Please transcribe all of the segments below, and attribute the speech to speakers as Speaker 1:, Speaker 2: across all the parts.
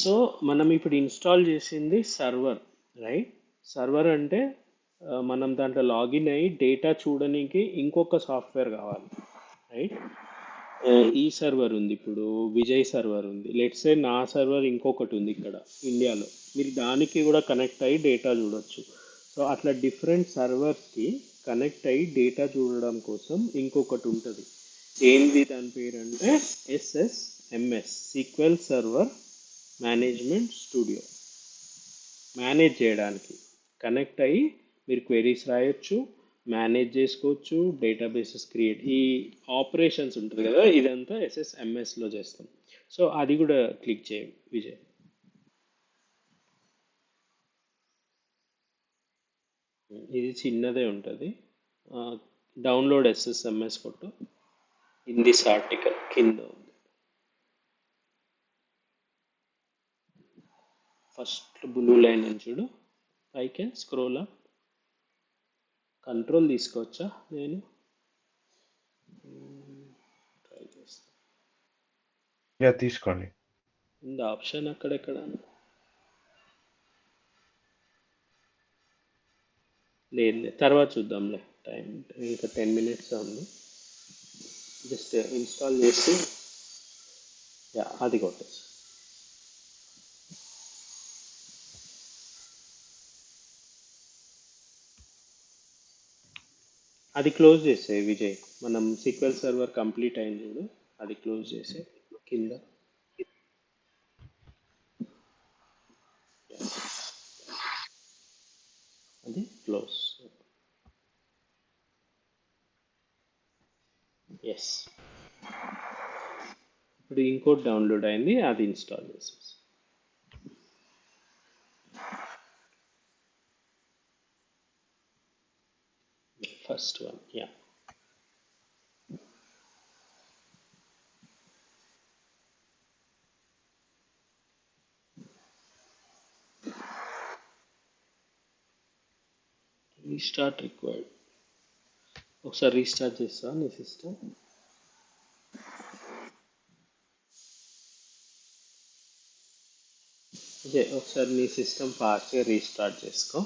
Speaker 1: So మనం ఇప్పుడు install చేసింది సర్వర్, రైట్? సర్వర్ అంటే మనం దాంట్లో లాగిన్ అయ్యి డేటా చూడడానికి ఇంకొక సాఫ్ట్వేర్ కావాలి, రైట్? ఈ సర్వర్ ఉంది, ఇప్పుడు విజయ్ సర్వర్ ఉంది, లెట్స్ సే నా సర్వర్ ఇంకొకటి ఉంది ఇక్కడ ఇండియాలో. మీరు దానికి కూడా కనెక్ట్ అయ్యి డేటా చూడొచ్చు. సో అట్లా డిఫరెంట్ సర్వర్స్కి కనెక్ట్ అయ్యి డేటా చూడడం కోసం ఇంకొకటి ఉంటుంది. ఏంది దాని పేరు అంటే SSMS, sequel server management studio. Manage చేయడానికి కనెక్ట్ అయ్యి మీరు క్వెరీస్ రాయొచ్చు, మేనేజ్ చేసుకోవచ్చు, డేటాబేసెస్ క్రియేట్, ఈ ఆపరేషన్స్ ఉంటుంది కదా, ఇదంతా ఎస్ఎస్ఎంఎస్లో చేస్తాం. సో అది కూడా క్లిక్ చేయండి విజయ్. ఇది చిన్నదే ఉంటుంది. Download SSMS photo in this article కింద ఉంది. ఫస్ట్ బ్లూ లైన్ అని చూడు, పైకి స్క్రోల్ అప్. కంట్రోల్ తీసుకోవచ్చా? నేను ట్రై చేస్తాను.
Speaker 2: తీసుకోండి.
Speaker 1: ఉంది ఆప్షన్ అక్కడెక్కడ? లేదు లేదు, తర్వాత చూద్దాంలే, టైం ఇంకా 10 minutes ఉంది. జస్ట్ ఇన్స్టాల్ చేసి యా అది కొట్టేసి అది క్లోజ్ చేసే విజయ్. మనం సీక్వెల్ సర్వర్ కంప్లీట్ అయింది చూడు, అది క్లోజ్ చేసే కింద. అది క్లోజ్. ఎస్, ఇప్పుడు ఇంకోటి డౌన్లోడ్ అయింది, అది ఇన్స్టాల్ చేసేసి. First one, yeah. Restart required. ఒకసారి రీస్టార్ట్ చేస్తా నీ సిస్టమ్. అదే ఒకసారి నీ సిస్టమ్ ఫాస్ట్గా రీస్టార్ట్ చేసుకో.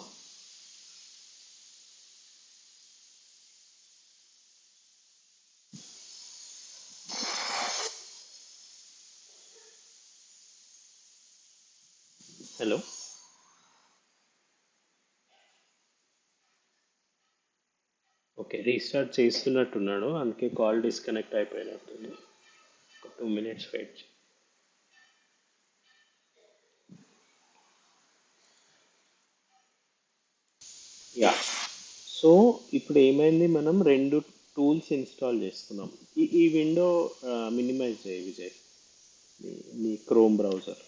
Speaker 1: హలో, ఓకే, రీస్టార్ట్ చేస్తున్నట్టున్నాడు, అందుకే కాల్ డిస్కనెక్ట్ అయిపోయినట్టుంది. ఒక 2 minutes వెయిట్ చేయి. యా, సో ఇప్పుడు ఏమైంది, మనం రెండు టూల్స్ ఇన్స్టాల్ చేసుకున్నాం. ఈ విండో మినిమైజ్ చేయి విజయ్, నీ క్రోమ్ బ్రౌజర్.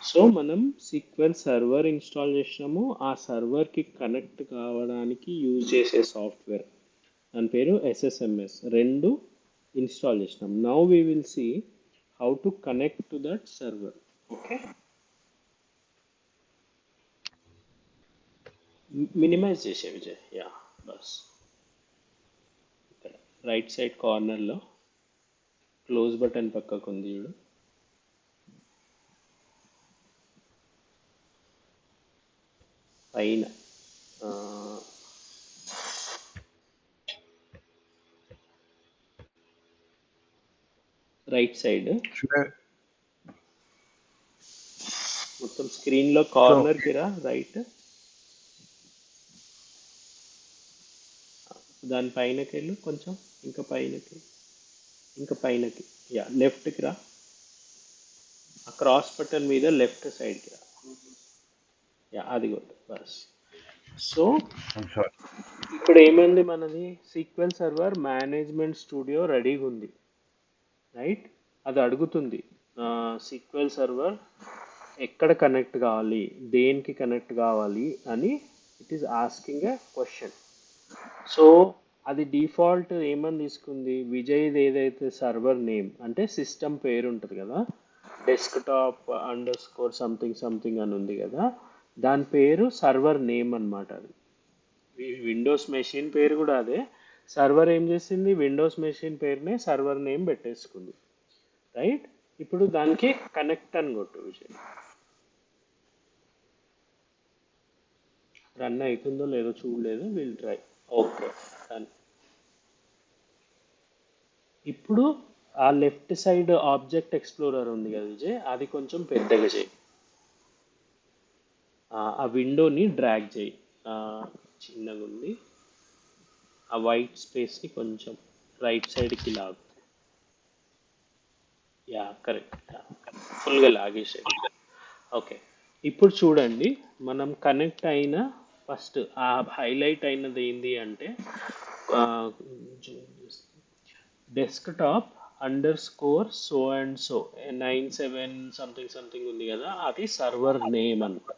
Speaker 1: సో మనం సీక్వెల్ సర్వర్ ఇన్స్టాల్ చేసినాము, ఆ సర్వర్కి కనెక్ట్ కావడానికి యూజ్ చేసే సాఫ్ట్వేర్ దాని పేరు ఎస్ఎస్ఎంఎస్, రెండు ఇన్స్టాల్ చేసినాం. Now we will see how to connect to that server. Okay, minimise చేసే విజయ్. యా, బస్ ఇక్కడ రైట్ సైడ్ కార్నర్లో క్లోజ్ బటన్ పక్కకు ఉంది చూడు, పైన రైట్ సైడ్ మొత్తం స్క్రీన్లో కార్నర్కి రా, రైట్. దాని పైనకి వెళ్ళు కొంచెం, ఇంకా పైనకి, ఇంకా పైనకి. యా, లెఫ్ట్కి రా, ఆ క్రాస్ బటన్ మీద లెఫ్ట్ సైడ్కి రా. యా, అది కూడా బస్. సో ఇప్పుడు ఏమైంది, మనది సీక్వెల్ సర్వర్ మేనేజ్మెంట్ స్టూడియో రెడీగా ఉంది, రైట్? అది అడుగుతుంది సీక్వెల్ సర్వర్ ఎక్కడ కనెక్ట్ కావాలి, దేనికి కనెక్ట్ కావాలి అని. It is asking a question. So అది డిఫాల్ట్ ఏమని తీసుకుంది, విజయ్ది ఏదైతే సర్వర్ నేమ్ అంటే సిస్టమ్ పేరు ఉంటుంది కదా, desktop under score something something అని ఉంది కదా, దాని పేరు సర్వర్ నేమ్ అన్నమాట. అది విండోస్ మెషిన్ పేరు కూడా అదే, సర్వర్ ఏం చేసింది, విండోస్ మెషిన్ పేరునే సర్వర్ నేమ్ పెట్టేసుకుంది, రైట్. ఇప్పుడు దానికి కనెక్ట్ అని కొట్టు విజయ్. రన్ అవుతుందో లేదో చూడలేదు, విల్ ట్రై. Okay, run. ఇప్పుడు ఆ లెఫ్ట్ సైడ్ ఆబ్జెక్ట్ ఎక్స్ప్లోరర్ ఉంది కదా విజయ్, అది కొంచెం పెద్దగా చేయి. ఆ విండోని డ్రాగ్ చేయి. ఆ, చిన్నగా ఉంది, ఆ వైట్ స్పేస్ని కొంచెం రైట్ సైడ్కి లాగు. యా కరెక్ట్, ఫుల్గా లాగేసాయి. ఓకే, ఇప్పుడు చూడండి, మనం కనెక్ట్ అయిన ఫస్ట్ ఆ హైలైట్ అయినది ఏంది అంటే desktop under score so and so 97 something something ఉంది కదా, అది సర్వర్ నేమ్ అంట.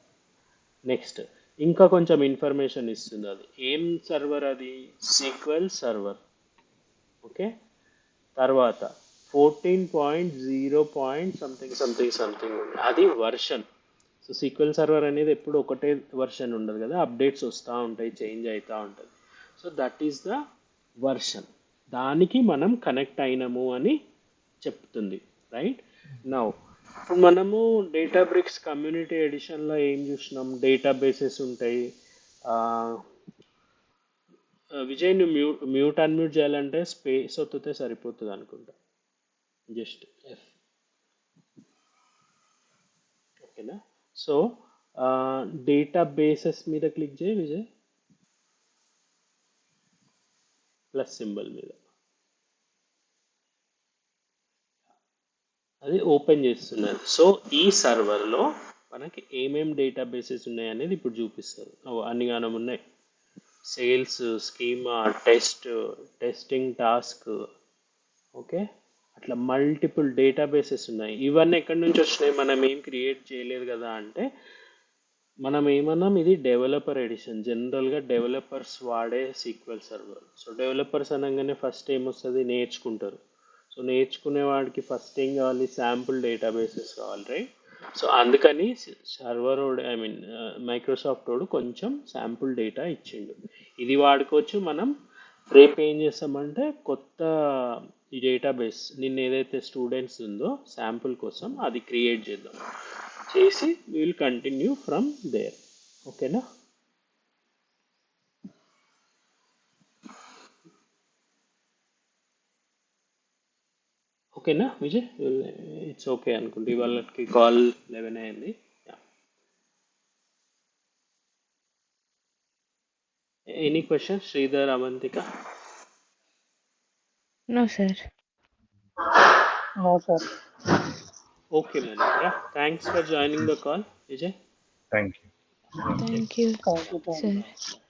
Speaker 1: నెక్స్ట్ ఇంకా కొంచెం ఇన్ఫర్మేషన్ ఇస్తుంది, అది ఏం సర్వర్, అది సీక్వెల్ సర్వర్. ఓకే, తర్వాత 14.0 సంథింగ్ సంథింగ్ సంథింగ్ ఉంది, అది వర్షన్. సో సీక్వెల్ సర్వర్ అనేది ఎప్పుడు ఒకటే వర్షన్ ఉండదు కదా, అప్డేట్స్ వస్తూ ఉంటాయి, చేంజ్ అవుతూ ఉంటుంది. So that is the version, దానికి మనం కనెక్ట్ అయినాము అని చెప్తుంది, రైట్. నౌ ఇప్పుడు మనము డేటాబ్రిక్స్ కమ్యూనిటీ ఎడిషన్లో ఏం చూసినాం, డేటాబేసెస్ ఉంటాయి. ఆ, విజయ్ నువ్వు మ్యూట్ అన్మ్యూట్ చేయాలంటే స్పేస్ ఒత్తితే సరిపోతుంది అనుకుంటా, జస్ట్ ఎఫ్. ఓకేనా. సో డేటాబేసెస్ మీద క్లిక్ చేయి విజయ్, ప్లస్ సింబల్ మీద. అది ఓపెన్ చేస్తున్నది. సో ఈ సర్వర్లో మనకి ఏమేం డేటాబేసెస్ ఉన్నాయి అనేది ఇప్పుడు చూపిస్తారు. అన్ని గానం ఉన్నాయి, sales, schema, testing, task. Okay, అట్లా మల్టిపుల్ డేటాబేసెస్ ఉన్నాయి. ఇవన్నీ ఎక్కడి నుంచి వచ్చినాయి, మనం ఏం క్రియేట్ చేయలేదు కదా అంటే, మనం ఏమన్నాం, ఇది డెవలపర్ ఎడిషన్, జనరల్గా డెవలపర్స్ వాడే సీక్వెల్ సర్వర్. సో డెవలపర్స్ అనగానే ఫస్ట్ ఏమొస్తుంది, నేర్చుకుంటారు. సో నేర్చుకునే వాడికి ఫస్ట్ ఏం కావాలి, శాంపుల్ డేటాబేసెస్ కావాలి, రైట్. సో అందుకని సర్వర్, ఐ మీన్ మైక్రోసాఫ్ట్ వాడు కొంచెం శాంపుల్ డేటా ఇచ్చిండు, ఇది వాడుకోవచ్చు మనం. రేపు ఏం చేస్తామంటే కొత్త ఈ డేటాబేస్ నిన్న ఏదైతే స్టూడెంట్స్ ఉందో శాంపుల్ కోసం అది క్రియేట్ చేద్దాం, చేసి విల్ కంటిన్యూ ఫ్రమ్ దేర్. ఓకేనా. ఓకేనా విజయ్, ఇట్స్ ఓకే అనుకుంటే, ఇవాళకి కాల్ 11 అయింది. Any question Sridhar, Avantika?
Speaker 2: No, sir.
Speaker 3: No, sir.
Speaker 1: Okay మరి, yeah, thanks for joining the call Vijay.
Speaker 4: Thank you.
Speaker 2: Thank you,
Speaker 3: Thank you.
Speaker 2: sir.
Speaker 1: Bye.